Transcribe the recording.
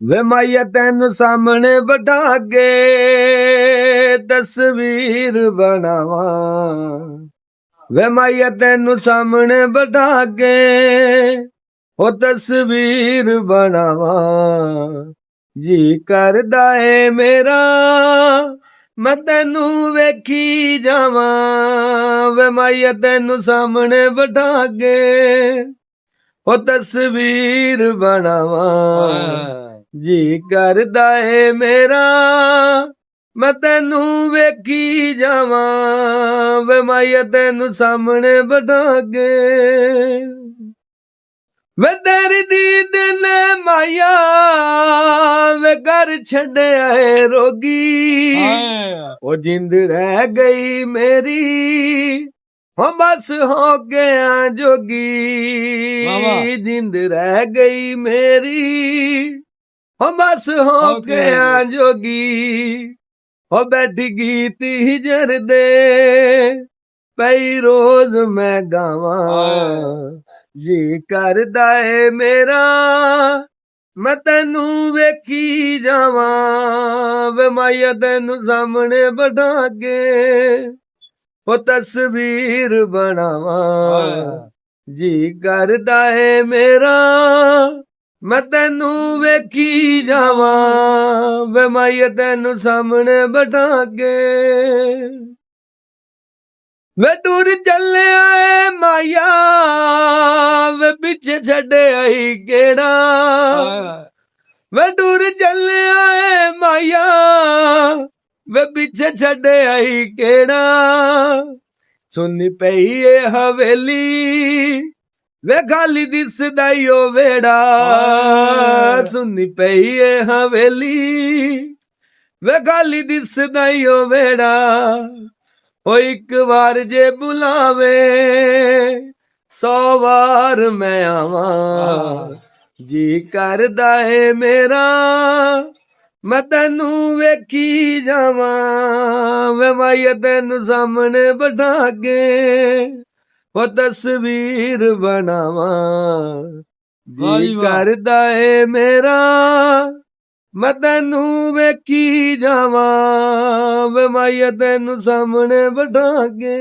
ਵੇ ਮਾਇਆ ਤੈਨੂੰ ਸਾਹਮਣੇ ਬਿਠਾ ਕੇ ਤਸਵੀਰ ਬਣਾਵਾਂ। ਵੇ ਮਾਇਆ ਤੈਨੂੰ ਸਾਹਮਣੇ ਬਿਠਾ ਕੇ ਉਹ ਤਸਵੀਰ ਬਣਾਵਾਂ। ਜੀ ਕਰਦਾ ਏ ਮੇਰਾ ਮੈਂ ਤੈਨੂੰ ਵੇਖੀ ਜਾਵਾਂ। ਵੇ ਮਾਇਆ ਤੈਨੂੰ ਸਾਹਮਣੇ ਬਿਠਾ ਕੇ ਉਹ ਤਸਵੀਰ ਬਣਾਵਾਂ। ਜੀ ਕਰਦਾ ਏ ਮੇਰਾ ਮੈਂ ਤੈਨੂੰ ਵੇਖੀ ਜਾਵਾਂ। ਵੇ ਮਾਇਆ ਤੈਨੂੰ ਸਾਹਮਣੇ ਬਿਠਾ ਕੇ ਵੇ ਤੇਰੀ ਦੀਦ ਨੇ ਮਾਇਆ ਵੇ ਘਰ ਛੱਡਿਆ ਏ ਰੋਗੀ। ਉਹ ਜਿੰਦ ਰਹਿ ਗਈ ਮੇਰੀ ਹੋ ਬਸ ਹੋ ਗਿਆ ਜੋਗੀ। ਜਿੰਦ ਰਹਿ ਗਈ ਮੇਰੀ ਹੋ ਬਸ ਹੋ ਗਿਆ ਜੋਗੀ। ਹੋ ਬੈਠ ਗੀਤ ਹਿਜਰ ਦੇ ਪਈ ਰੋਜ਼ ਮੈਂ ਗਾਵਾਂ। ਜੀ ਕਰਦਾ ਏ ਮੇਰਾ ਮੈਂ ਤੈਨੂੰ ਵੇਖੀ ਜਾਵਾਂ। ਵੇ ਮਾਇਆ ਤੈਨੂੰ ਸਾਹਮਣੇ ਬਿਠਾ ਕੇ ਉਹ ਤਸਵੀਰ ਬਣਾਵਾਂ। ਜੀ ਕਰਦਾ ਏ ਮੇਰਾ ਮੈਂ ਤੈਨੂੰ ਵੇਖੀ ਜਾਵਾਂ। ਵੇ ਮਾਇਆ ਤੈਨੂੰ ਸਾਹਮਣੇ ਬਿਠਾ ਕੇ ਵੇ ਟੁਰ ਚੱਲਿਆ ਏ ਮਾਇਆ ਵੇ ਪਿੱਛੇ ਛੱਡਿਆ ਈ ਕਿਹੜਾ। ਵੇ ਟੁਰ ਚੱਲਿਆ ਏ ਮਾਇਆ ਵੇ ਪਿੱਛੇ ਛੱਡਿਆ ਈ ਕਿਹੜਾ। ਸੁਣਨੀ ਪਈ ਏ ਹਵੇਲੀ ਵੇ ਖਾਲੀ ਦਿਸਦਾ ਈ ਓ ਵੇੜਾ। ਸੁਣਨੀ ਪਈ ਏ ਹਵੇਲੀ ਵੇ ਖਾਲੀ ਦਿਸਦਾ ਈ ਓ ਵੇੜਾ। ਓ ਇੱਕ ਵਾਰ ਜੇ ਬੁਲਾਵੇ 100 ਵਾਰ ਮੈਂ ਆਵਾਂ। ਜੀ ਕਰਦਾ ਏ ਮੇਰਾ ਮੈਂ ਤੈਨੂੰ ਵੇਖੀ ਜਾਵਾਂ। ਵੇ ਮਾਇਆ ਤੈਨੂੰ ਸਾਹਮਣੇ ਬਿਠਾ ਕੇ ਉਹ ਤਸਵੀਰ ਬਣਾਵਾਂ। ਜੀ ਕਰਦਾ ਏ ਮੇਰਾ ਮੈਂ ਤੈਨੂੰ ਵੇਖੀ ਜਾਵਾਂ। ਵੇ ਮਾਇਆ ਤੈਨੂੰ ਸਾਹਮਣੇ ਬਿਠਾ ਕੇ।